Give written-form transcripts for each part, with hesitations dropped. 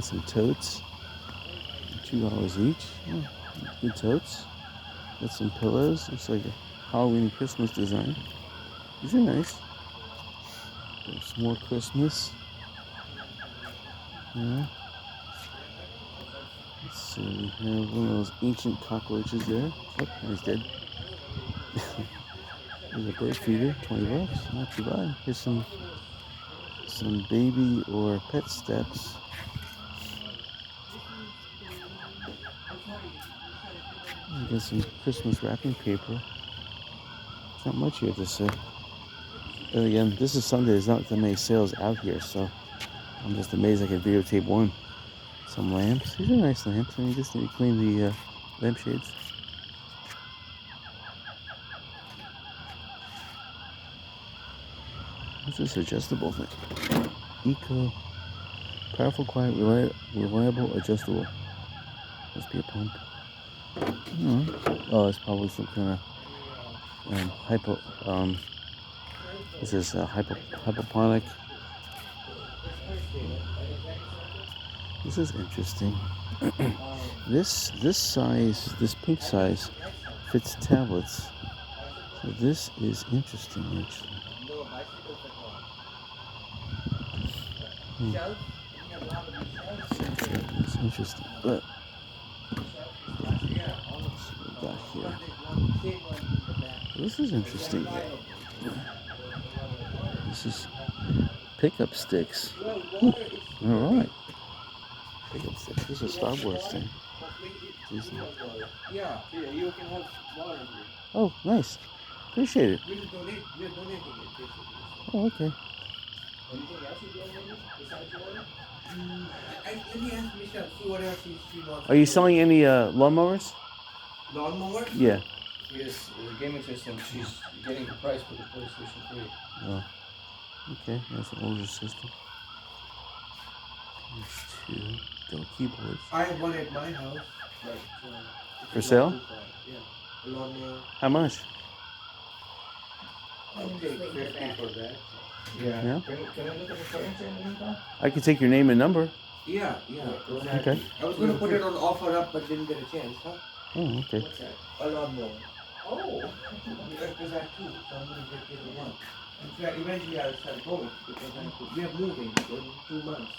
got some totes, $2 each. Oh, good totes. Got some pillows. Looks like a Halloween and Christmas design. These are nice. There's more Christmas. Yeah. Let's see. We have one of those ancient cockroaches there. Oh, he's dead. There's a bird feeder, $20. Not too bad. Here's some baby or pet steps. I got some Christmas wrapping paper. It's not much here to say. Again, this is Sunday. There's not that many sales out here, so I'm just amazed I can videotape one. Some lamps. These are nice lamps. And you just need to clean the lampshades. What's this adjustable thing? Eco. Powerful, quiet, reliable, adjustable. Must be a pump. Oh, it's probably some kind of this is hydroponic. This is interesting. This size, this pink size, fits tablets. So this is interesting, actually. It's interesting, but let's see what we got here. This is interesting. This is pickup sticks. All right. Pickup sticks. This is a Star Wars thing. Yeah, you can have water. Oh, nice. Appreciate it. We're donating it. Oh, okay. Anything else you donated besides water? Let me ask Michelle, see what else she wants. Are you selling any lawnmowers? Lawnmowers? Yeah. Yes, the gaming system. She's getting the price for the PlayStation 3. Oh. Okay, that's an older system. There's 2 Dell keyboards. I have one at my house. For sale? Yeah. A lawnmower. How much? I'll take 50 for that. Yeah. Can I look at the furniture in the meantime? I can take your name and number. Yeah. Okay. I was going to put it on offer up, but didn't get a chance, huh? Oh, okay. What's that? A lawnmower. Oh. Because I have 2, so I'm going to get the one. In fact, eventually I'll start both because we are moving in 2 months.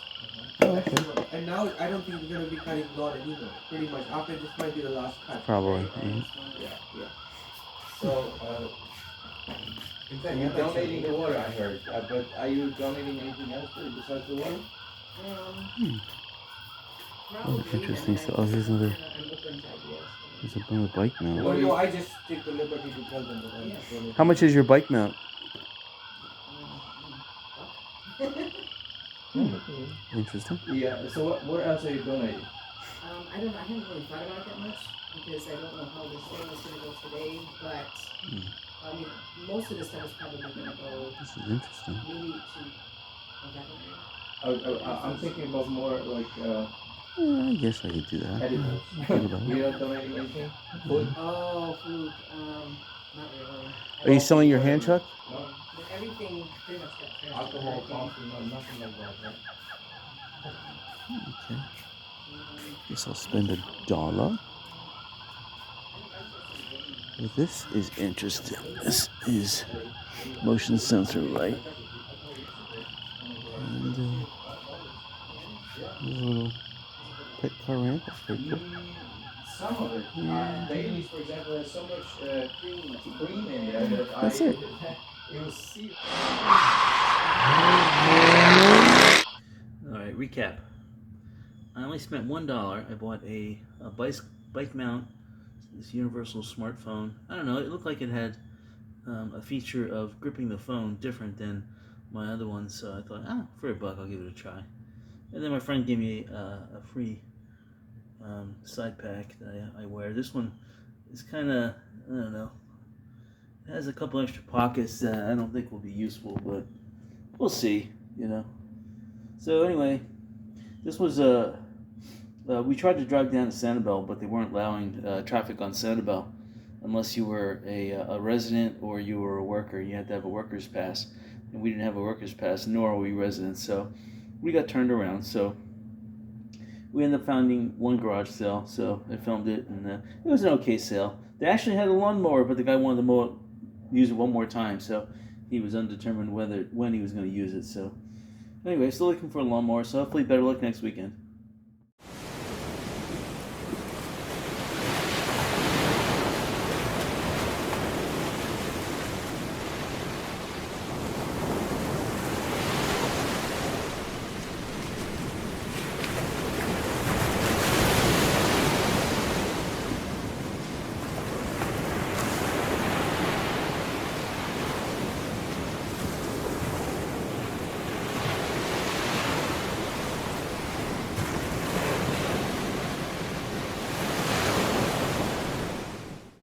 Oh, okay. And now I don't think we're going to be cutting lawn anymore. Pretty much. After this might be the last cut. Probably. Yeah. So, in fact, you're donating the water, I heard. But are you donating anything else besides the water? Oh, interesting. So, here's another. There's another bike mount. Well, no, I just take the liberty to tell them that I'm donating. How much is your bike mount? Interesting. Yeah. So what else are you donating? I don't know. I haven't really thought about it that much because I don't know how this thing is going to go today. But I mean, most of the stuff is probably going to go. This is interesting. Maybe to. I'm thinking about more like. Yeah, I guess I could do that. Edibles. You're not donating anything? Food? Oh, food. Not really. Are you selling your hand truck? No. Everything pretty much got trashed. Alcohol, coffee, no, nothing like that, right? Okay. Guess I'll spend $1. Well, this is interesting. This is motion sensor light. And there's a little pet car ramp. That's pretty cool. Some of it. Bailey's, for example, has so much cream in there that That's it. You'll see. Alright, recap. I only spent $1. I bought a bike mount, this universal smartphone. I don't know, it looked like it had a feature of gripping the phone different than my other ones, so I thought, for $1 I'll give it a try. And then my friend gave me a free side pack that I wear. This one is kind of, I don't know, it has a couple extra pockets that I don't think will be useful, but we'll see, you know. So anyway, this was we tried to drive down to Sanibel, but they weren't allowing traffic on Sanibel unless you were a resident or you were a worker. You had to have a worker's pass, and we didn't have a worker's pass, nor were we residents, so we got turned around. So we ended up finding one garage sale, so I filmed it, and it was an okay sale. They actually had a lawnmower, but the guy wanted to use it one more time, so he was undetermined when he was going to use it. So anyway, still looking for a lawnmower, so hopefully better luck next weekend.